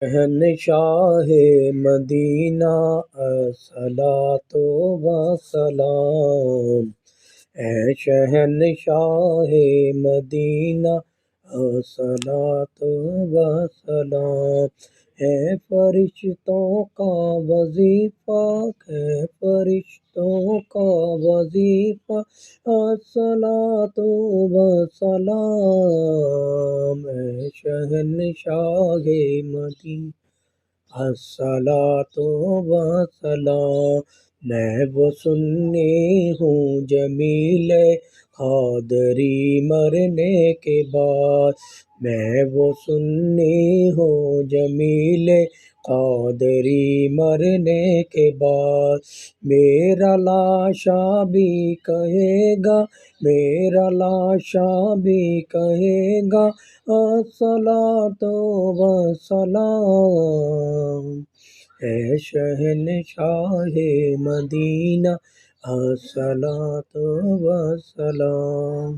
شہنشاہ مدینہ الصلاۃ وسلام، اے شہنشاہ مدینہ الصلاۃ وسلام، ہے فرشتوں کا وظیفہ، ہے فرشتوں کا وظیفہ الصلاۃ وسلام، اے شہنشاہ مدینہ الصلاۃ وسلام، میں وہ سنی ہوں جمیل قادری مرنے کے بعد، میں وہ سنی ہوں جمیل قادری مرنے کے بعد، میرا لاشا بھی کہے گا، میرا لاشا بھی کہے گا الصلاۃ وسلام، اے شہنشاہ مدینہ الصلاۃ وسلام۔